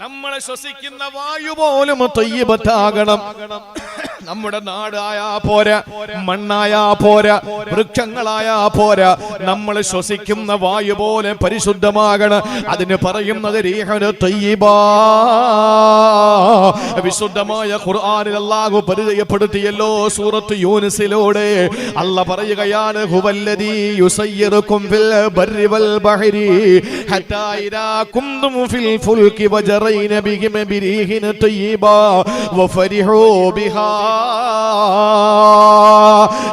Speaker 1: നമ്മൾ ശ്വസിക്കുന്ന വായു പോലും ത്വയ്യിബത്താകണം. നമ്മുടെ നാടായാ പോരാ, മണ്ണായാ പോരാ, വൃക്ഷങ്ങളായാ പോരാ, നമ്മൾ ശ്വസിക്കുന്ന വായു പോലെ പരിശുദ്ധമാകണം. അതിന് പറയുന്നത് റീഹുൻ ത്വയ്യിബാ. വിശുദ്ധമായ ഖുർആനിൽ അല്ലാഹു പരിചയപ്പെടുത്തിയല്ലോ സൂറത്ത് യൂനുസിലൂടെ. അല്ലാഹു പറയുകയാണ്, ഹുവല്ലദീ യുസയ്യിറുകും ഫിൽ ബർരി വൽ ബഹരി ഹത്താ ഇദാ കുന്തും ഫിൽ ഫുൽകി വജറൈന ബിഹിം ബിരീഹിൻ ത്വയ്യിബാ വഫരിഹൂ ബിഹാ.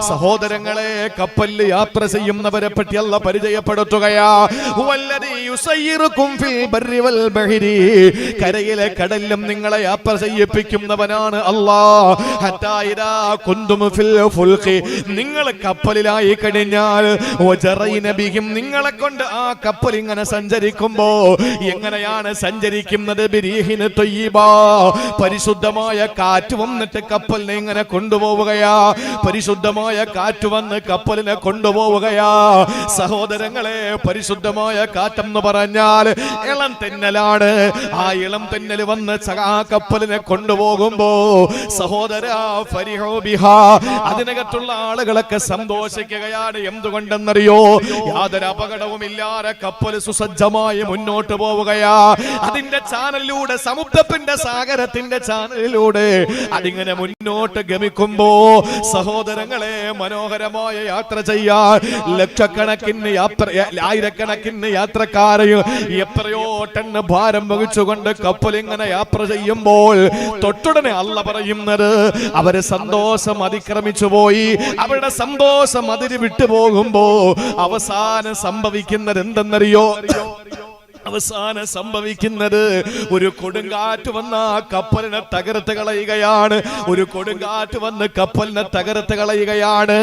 Speaker 1: സഹോദരങ്ങളെ, കപ്പലിൽ യാത്ര ചെയ്യുന്നവരെ പറ്റി അല്ലാഹു പരിചയപ്പെടുത്തുകയാ. ഹുവല്ലദീ വയുസയ്യിറുകും ഫിൽ ബർരി വൽ ബഹരി, കരയിലെ കടലിലും നിങ്ങളെ യാത്ര ചെയ്യിപ്പിക്കുന്നവനാണ് അല്ലാഹ്. ഹത്താ ഇദാ കുന്തും ഫിൽ ഫുൽഖി, നിങ്ങൾ കപ്പലിലായി കഴിഞ്ഞാൽ വജറൈന ബിഹിം, നിങ്ങളെ കൊണ്ട് ആ കപ്പൽ ഇങ്ങനെ സഞ്ചരിക്കുമ്പോ എങ്ങനെയാണ് സഞ്ചരിക്കുന്നത്? ബിരീഹിന ത്വയ്യിബ, പരിശുദ്ധമായ കാറ്റ് വന്നിട്ട് കപ്പലിനെ ഇങ്ങനെ കൊണ്ടുപോവുകയാ. പരിശുദ്ധമായ കാറ്റ് വന്ന് കപ്പലിനെ കൊണ്ടുപോവുകയാ. സഹോദരങ്ങളെ, പരിശുദ്ധമായ കാറ്റെന്ന് പറഞ്ഞാൽ ഇളം തെന്നലാണ്. ആ ഇളം തെന്നൽ വന്ന് ആ കപ്പലിനെ കൊണ്ടുപോകുമ്പോ സഹോദരാ ഫരിഹു ബിഹാ, അതിനകത്തുള്ള ആളുകളൊക്കെ സന്തോഷിക്കുകയാണ്. എന്തുകൊണ്ടെന്നറിയോ? യാതൊരു അപകടവുമില്ലാതെ കപ്പൽ സുസജ്ജമായി മുന്നോട്ട് പോവുകയാ. അതിന്റെ ചാനലിലൂടെ, സമുദ്രത്തിന്റെ സാഗരത്തിന്റെ ചാനലിലൂടെ അതിങ്ങനെ മുന്നോട്ട് ഗമിക്കുമ്പോ സഹോദരങ്ങളെ, മനോഹരമായ യാത്ര ചെയ്യാൻ ലക്ഷക്കണക്കിന് ആയിരക്കണക്കിന് യാത്രക്കാരെയും എത്രയോ ടൺ ഭാരം വഹിച്ചുകൊണ്ട് കപ്പൽ ഇങ്ങനെ യാത്ര ചെയ്യുമ്പോൾ തൊട്ടുടനെ അല്ല പറയുന്നത് അവര് സന്തോഷം അതിക്രമിച്ചു പോയി. അവരുടെ സന്തോഷം അതിര് വിട്ടുപോകുമ്പോ അവസാനം സംഭവിക്കുന്നത് എന്തെന്നറിയോ? അവസാനം സംഭവിക്കുന്നത് ഒരു കൊടുങ്കാറ്റ് വന്ന് കപ്പലിനെ തകർത്ത് കളയുകയാണ്. ഒരു കൊടുങ്കാറ്റ് വന്ന് കപ്പലിനെ തകർത്ത് കളയുകയാണ്.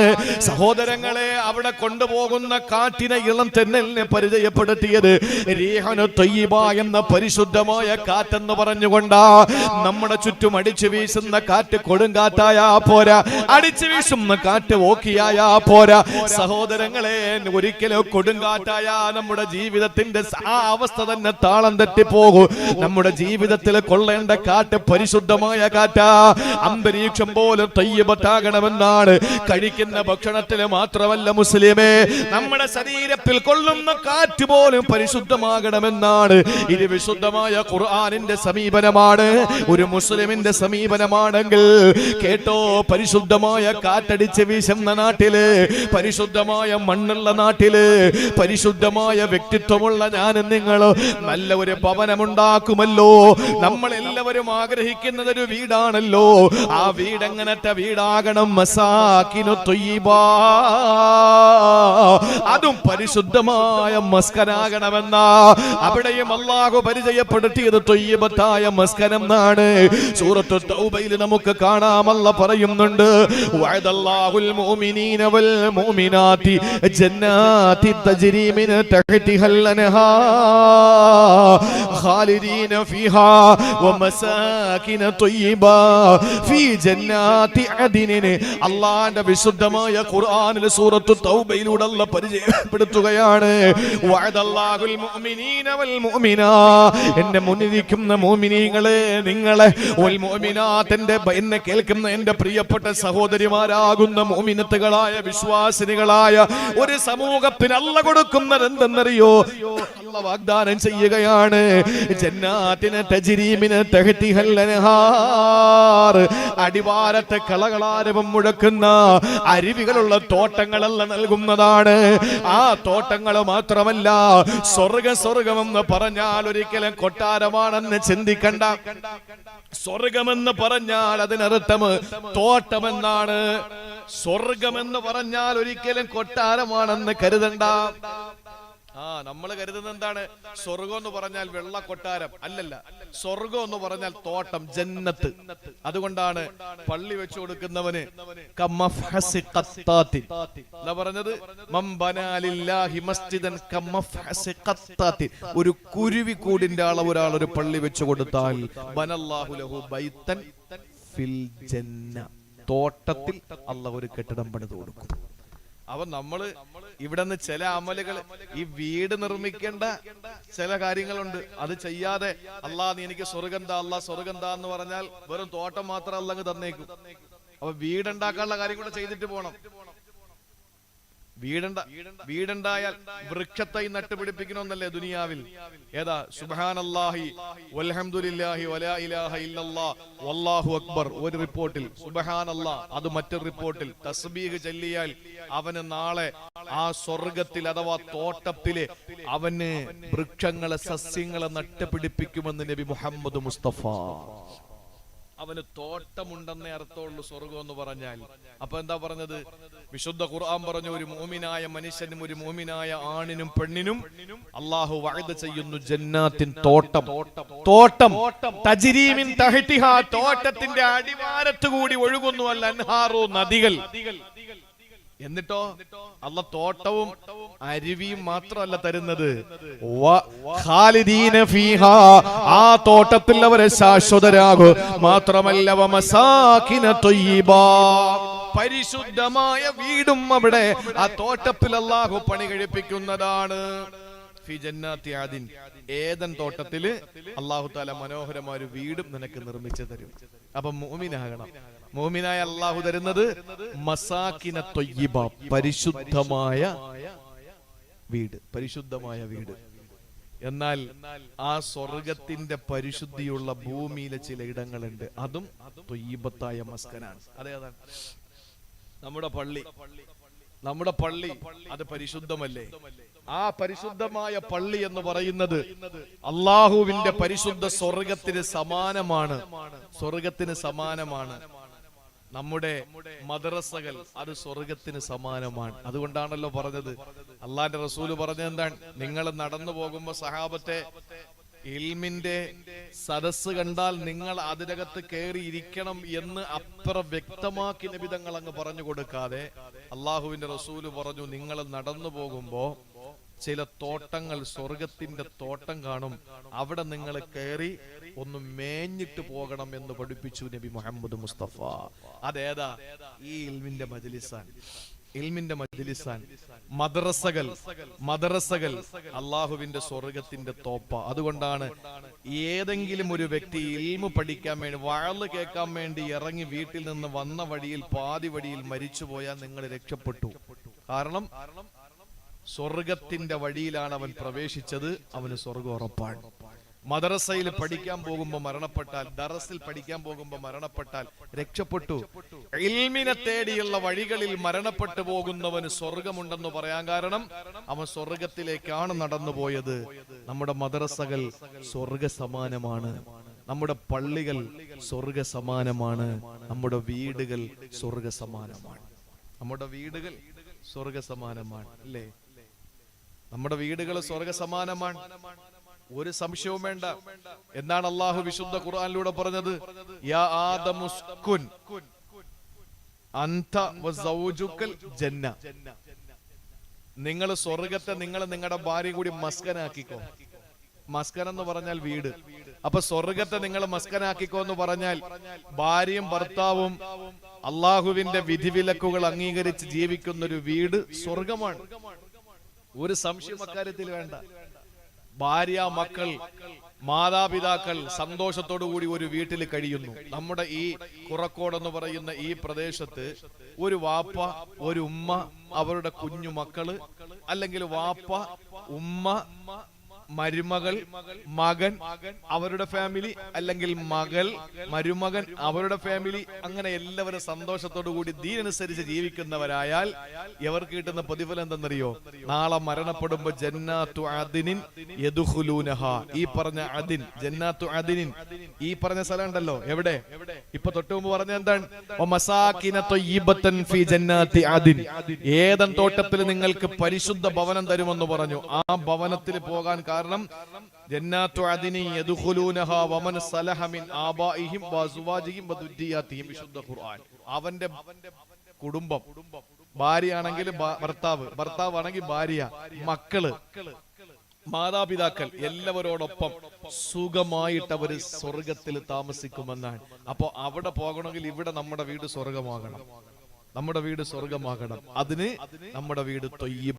Speaker 1: സഹോദരങ്ങളെ, അവിടെ കൊണ്ടുപോകുന്ന കാറ്റിനെ ഇളം തെന്നലിനെ പരിചയപ്പെടുത്തിയത് റീഹനു ത്വയ്യിബ എന്ന പരിശുദ്ധമായ കാറ്റെന്ന് പറഞ്ഞുകൊണ്ടാ. നമ്മുടെ ചുറ്റും അടിച്ചു വീശുന്ന കാറ്റ് കൊടുങ്കാറ്റായാ പോരാ, അടിച്ചു വീശുന്ന കാറ്റ് ഓക്കിയായാ പോരാ. സഹോദരങ്ങളെ, ഒരിക്കലും കൊടുങ്കാറ്റായ നമ്മുടെ ജീവിതത്തിന്റെ ആ അവസ്ഥ തന്നെ താളം തെറ്റിപ്പോകും. നമ്മുടെ ജീവിതത്തിൽ കൊള്ളേണ്ട കാറ്റ് പരിശുദ്ധമായ കാറ്റാ. അന്തരീക്ഷം പോലും തയ്യിബത്താകണമെന്നാണ്. കഴിക്കുന്ന ഭക്ഷണത്തിൽ മാത്രമല്ല മുസ്ലിമേ, നമ്മുടെ ശരീരത്തിൽ കൊള്ളുന്ന കാറ്റ് പോലും പരിശുദ്ധമാകണമെന്നാണ്. ഇത് വിശുദ്ധമായ ഖുർആനിന്റെ സമീപനമാണ്. ഒരു മുസ്ലിമിന്റെ സമീപനമാണെങ്കിൽ കേട്ടോ, പരിശുദ്ധമായ കാറ്റടിച്ച് വീശുന്ന നാട്ടില്, പരിശുദ്ധമായ മണ്ണുള്ള നാട്ടില്, പരിശുദ്ധമായ വ്യക്തിത്വമുള്ള ഞാനും നിങ്ങൾ നല്ല ഒരു ഭവനമുണ്ടാക്കുമല്ലോ. നമ്മൾ എല്ലാവരും ആഗ്രഹിക്കുന്നത് ഒരു വീടാണല്ലോ. ആ വീട് എങ്ങനത്തെ വീടാകണം? മസാകിനു ത്വയ്യിബ, അതും പരിശുദ്ധമായ മസ്കനാകണമെന്ന അവിടെയും അല്ലാഹു പരിചയപ്പെടുത്തിയത് ത്വയ്യിബത്തായ മസ്കനം എന്നാണ്. സൂറത്തു തൗബയിൽ നമുക്ക് കാണാം, അല്ലാഹു പറയുന്നുണ്ട് വഅദല്ലാഹുൽ മുഅ്മിനീന വൽ മുഅ്മിനാതി ജന്നാതി തജ്രി മിൻ തഹ്തിഹൽ അൻഹാർ خالدين فيها ومساكن طيبة في جنات عدن. അല്ലാഹുവിന്റെ വിശുദ്ധമായ ഖുർആനിലെ സൂറത്തു തൗബയിലൂടെ അല്ലാഹു പരിചയപ്പെടുത്തുകയാണ് വഅദല്ലാഹുൽ മുഅ്മിനീന വൽ മുഅ്മിനാ, എന്റെ മുന്നിരിക്കുന്ന മുഅ്മിനീങ്ങളെ, നിങ്ങളെ വൽ മുഅ്മിനാത്തിന്റെ എന്നെ കേൾക്കുന്ന എന്റെ പ്രിയപ്പെട്ട സഹോദരിമാരാകുന്ന മുഅ്മിനത്തുകളായ വിശ്വാസിനികളായ ഒരു സമൂഹത്തിന് അല്ലാഹു കൊടുക്കുന്നത് എന്തെന്നറിയോ? അല്ലാഹു വാഗ്ദാനം ചെയ്യുകയാണ് ജന്നാത്തിന തജ്രി മിൻ തഹ്തിഹൽ അൻഹാർ, അടിവാരത്തെ കളകളാരവം മുഴക്കുന്ന അരുവികളുള്ള തോട്ടങ്ങളെല്ലാം നൽകുന്നതാണ്. ആ തോട്ടങ്ങൾ മാത്രമല്ല, സ്വർഗമെന്ന് പറഞ്ഞാൽ ഒരിക്കലും കൊട്ടാരമാണെന്ന് ചിന്തിക്കണ്ട. സ്വർഗമെന്ന് പറഞ്ഞാൽ അതിനർത്ഥം തോട്ടമെന്നാണ്. സ്വർഗമെന്ന് പറഞ്ഞാൽ ഒരിക്കലും കൊട്ടാരമാണെന്ന് കരുതണ്ട. നമ്മൾ കരുതുന്നത് എന്താണ്? സ്വർഗം എന്ന് പറഞ്ഞാൽ വെള്ള കൊട്ടാരം അല്ലല്ല. സ്വർഗം എന്ന് പറഞ്ഞാൽ തോട്ടം, ജന്നത്ത്. അതുകൊണ്ടാണ് പള്ളി വെച്ചു കൊടുക്കുന്നവന് പറഞ്ഞത് ഒരു കുരുവിക്കൂടിന്റെ അളവ് ഒരാൾ ഒരു പള്ളി വെച്ചു കൊടുത്താൽ ബനല്ലാഹു ലഹു ബൈതൻ ഫിൽ ജന്ന, തോട്ടത്തിൽ അല്ലാഹു ഒരു കെട്ടിടം പണിത് കൊടുക്കും. അപ്പൊ നമ്മള് ഇവിടെ നിന്ന് ചില അമലുകൾ, ഈ വീട് നിർമ്മിക്കേണ്ട ചില കാര്യങ്ങളുണ്ട്, അത് ചെയ്യാതെ അല്ലാഹ് നീ എനിക്ക് സ്വർഗന്താ, അല്ലാഹ് സ്വർഗന്താ എന്ന് പറഞ്ഞാൽ വെറും തോട്ടം മാത്രം അല്ലാഹ് തന്നേക്കും. അപ്പൊ വീടുണ്ടാക്കാനുള്ള കാര്യം കൂടെ ചെയ്തിട്ട് പോണം. വീടുണ്ടായാൽ വൃക്ഷത്തെ നട്ടുപിടിപ്പിക്കണമെന്നല്ലേ ദുനിയാവിൽ? ഏതാ? സുബ്ഹാനല്ലാഹി വൽഹംദുലില്ലാഹി വലാ ഇലാഹ ഇല്ലല്ലാഹ് വല്ലാഹു അക്ബർ ഒരു റിപ്പോർട്ടിൽ, സുബ്ഹാനല്ലാഹ് അത് മറ്റൊരു റിപ്പോർട്ടിൽ. തസ്ബീഹ് ചൊല്ലിയാൽ അവന് നാളെ ആ സ്വർഗത്തിൽ അഥവാ തോട്ടത്തില് അവന് വൃക്ഷങ്ങളെ, സസ്യങ്ങളെ നട്ടുപിടിപ്പിക്കുമെന്ന് നബി മുഹമ്മദ് മുസ്തഫ. അവന് തോട്ടമുണ്ടെന്നേ അർത്ഥമുള്ളൂ സ്വർഗം എന്ന് പറഞ്ഞാൽ. അപ്പൊ എന്താ പറഞ്ഞത്? വിശുദ്ധ ഖുർആൻ പറഞ്ഞു, ഒരു മുഅ്മിനായ മനുഷ്യനും ഒരു മുഅ്മിനായ ആണിനും പെണ്ണിനും അല്ലാഹു വഅദ ചെയ്യുന്നു ജന്നാത്തിൻ തോട്ടം. തോട്ടം തജ്രീ മിൻ തഹ്തിഹാ, തോട്ടത്തിന്റെ അടിവാരത്ത് കൂടി ഒഴുകുന്നു അൽ അൻഹാറു, നദികൾ. എന്നിട്ടോ അല്ല തോട്ടവും അരുവിയും മാത്രമല്ല തരുന്നത്, ഖാലിദീന ഫീഹാ, ആ തോട്ടത്തിൽ അവരെ ശാശ്വതരാകും. മാത്രമല്ല വമസാകിന ത്വയ്യിബാ, പരിശുദ്ധമായ വീടും അവിടെ ആ തോട്ടത്തിൽ അല്ലാഹു പണി കഴിപ്പിക്കുന്നതാണ്. ഫി ജന്നാത്തി ആദിൻ, ഏദൻ തോട്ടത്തില് അല്ലാഹു തആല മനോഹരമായ ഒരു വീടും നിനക്ക് നിർമ്മിച്ചു തരും. അപ്പൊ മുഅ്മിനാകണം. മുഅ്മിനായ അല്ലാഹു തരുന്നത് മസാകിന ത്വയ്യിബ, പരിശുദ്ധമായ വീട്, പരിശുദ്ധമായ വീട്. എന്നാൽ ആ സ്വർഗത്തിന്റെ പരിശുദ്ധിയുള്ള ഭൂമിയിലെ ചില ഇടങ്ങളുണ്ട്, അതും ത്വയ്യിബത്തായ മസ്കനാണ്. അതേതാണ്? നമ്മുടെ പള്ളി. നമ്മുടെ പള്ളി അത് പരിശുദ്ധമല്ലേ? ആ പരിശുദ്ധമായ പള്ളി എന്ന് പറയുന്നത് അള്ളാഹുവിന്റെ പരിശുദ്ധ സ്വർഗത്തിന് സമാനമാണ്. സ്വർഗത്തിന് സമാനമാണ്. നമ്മുടെ മദ്രസകൾ അത് സ്വർഗത്തിന് സമാനമാണ്. അതുകൊണ്ടാണല്ലോ പറഞ്ഞത്, അള്ളാന്റെ റസൂല് പറഞ്ഞത് എന്താണ്? നിങ്ങൾ നടന്നു പോകുമ്പോ സഹാബത്തെ ഇൽമിന്റെ സദസ് കണ്ടാൽ നിങ്ങൾ അതിനകത്ത് കയറി ഇരിക്കണം എന്ന് അത്ര വ്യക്തമാക്കി നബി തങ്ങൾ അങ്ങ് പറഞ്ഞു കൊടുക്കാതെ അള്ളാഹുവിന്റെ റസൂല് പറഞ്ഞു, നിങ്ങൾ നടന്നു പോകുമ്പോ ചില തോട്ടങ്ങൾ, സ്വർഗത്തിന്റെ തോട്ടം കാണും, അവിടെ നിങ്ങൾ കയറി ഒന്ന് മേഞ്ഞിട്ട് പോകണം എന്ന് പഠിപ്പിച്ചു നബി മുഹമ്മദ് മുസ്തഫ. അതേതാ? ഈ ഇൽമിന്റെ മജ്ലിസാൻ. ഇൽമിന്റെ മജ്ലിസാൻ. മദ്രസകൾ, മദ്രസകൾ അള്ളാഹുവിന്റെ സ്വർഗത്തിന്റെ തോപ്പ. അതുകൊണ്ടാണ് ഏതെങ്കിലും ഒരു വ്യക്തി ഇൽമു പഠിക്കാൻ വേണ്ടി, വഅള് കേൾക്കാൻ വേണ്ടി ഇറങ്ങി വീട്ടിൽ നിന്ന് വന്ന വഴിയിൽ പാതി വഴിയിൽ മരിച്ചുപോയാൽ നിങ്ങൾ രക്ഷപ്പെട്ടു. കാരണം സ്വർഗത്തിന്റെ വഴിയിലാണ് അവൻ പ്രവേശിച്ചത്, അവന് സ്വർഗം ഉറപ്പാണ്. മദ്രസയിൽ പഠിക്കാൻ പോകുമ്പോ മരണപ്പെട്ടാൽ, ദറസിൽ പഠിക്കാൻ പോകുമ്പോ മരണപ്പെട്ടാൽ രക്ഷപ്പെട്ടു. ഇൽമിനെ തേടിയുള്ള വഴികളിൽ മരണപ്പെട്ടു പോകുന്നവന് സ്വർഗമുണ്ടെന്ന് പറയാൻ കാരണം അവൻ സ്വർഗത്തിലേക്കാണ് നടന്നുപോയത്. നമ്മുടെ മദ്രസകൾ സ്വർഗ സമാനമാണ്, നമ്മുടെ പള്ളികൾ സ്വർഗ സമാനമാണ്, നമ്മുടെ വീടുകൾ സ്വർഗ സമാനമാണ്. നമ്മുടെ വീടുകൾ സ്വർഗ സമാനമാണ് അല്ലേ? നമ്മുടെ വീടുകൾ സ്വർഗ സമാനമാണ്, ഒരു സംശയവും വേണ്ട. എന്താണ് അള്ളാഹു വിശുദ്ധ ഖുർആനിലൂടെ പറഞ്ഞത്? യാ ആദമുസ്കുൻ അൻത വസൗജുകൽ ജന്ന, നിങ്ങൾ സ്വർഗത്തെ നിങ്ങൾ നിങ്ങളുടെ ഭാര്യ കൂടി മസ്കനാക്കിക്കോ. മസ്കൻ എന്ന് പറഞ്ഞാൽ വീട്. അപ്പൊ സ്വർഗത്തെ നിങ്ങൾ മസ്കനാക്കിക്കോ എന്ന് പറഞ്ഞാൽ ഭാര്യയും ഭർത്താവും അള്ളാഹുവിന്റെ വിധിവിലക്കുകൾ അംഗീകരിച്ച് ജീവിക്കുന്ന ഒരു വീട് സ്വർഗമാണ്. ഒരു സംശയം അക്കാര്യത്തിൽ വേണ്ട. ഭാര്യ, മക്കൾ, മാതാപിതാക്കൾ സന്തോഷത്തോടു കൂടി ഒരു വീട്ടിൽ കഴിയുന്നു. നമ്മുടെ ഈ കുറക്കോട് എന്ന് പറയുന്ന ഈ പ്രദേശത്ത് ഒരു വാപ്പ, ഒരു ഉമ്മ, അവരുടെ കുഞ്ഞു മക്കള്, അല്ലെങ്കിൽ വാപ്പ, ഉമ്മ, മരുമകൾ, മകൻ, അവരുടെ ഫാമിലി, അല്ലെങ്കിൽ മകൾ, മരുമകൻ, അവരുടെ ഫാമിലി, അങ്ങനെ എല്ലാവരും സന്തോഷത്തോടു കൂടി ദീനനുസരിച്ച് ജീവിക്കുന്നവരായാൽ ഇവർക്ക് കിട്ടുന്ന പ്രതിഫലം എന്തെന്നറിയോ? നാളെ മരണപ്പെടുമ്പോ ജന്നാത്തു അദിനിൻ യദ്ഖുലൂനഹാ, ഈ പറഞ്ഞ അദിൻ, ജന്നാത്തു അദിനിൻ, ഈ പറഞ്ഞ സ്ഥലം ഉണ്ടല്ലോ, എവിടെ? ഇപ്പൊ തൊട്ട് മുമ്പ് പറഞ്ഞ എന്താണ്? വമസാകിന ത്വയ്യിബതൻ ഫീ ജന്നാത്തി അദിൻ, ഏദൻ തോട്ടത്തിൽ നിങ്ങൾക്ക് പരിശുദ്ധ ഭവനം തരുമെന്ന് പറഞ്ഞു. ആ ഭവനത്തിൽ പോകാൻ കാരണം ജന്നാത്തു അദിനി യദ്ഖുലൂനഹാ വമൻ സലഹ മിൻ ആബാഇഹിം വഅസ്വാജിഹിം വദുരിയാതിഹിം. വിശുദ്ധ ഖുർആൻ. അവന്റെ കുടുംബം, ഭാര്യയാണെങ്കിൽ ഭർത്താവ്, ഭർത്താവാണെങ്കിൽ ഭാര്യ, മക്കള്, മാതാപിതാക്കൾ എല്ലാവരോടൊപ്പം സുഖമായിട്ട് അവര് സ്വർഗത്തിൽ താമസിക്കുമെന്നാണ്. അപ്പൊ അവിടെ പോകണമെങ്കിൽ ഇവിടെ നമ്മുടെ വീട് സ്വർഗമാകണം, നമ്മുടെ വീട് സ്വർഗമാകണം. അതിന് നമ്മുടെ വീട് ത്വയ്യിബ്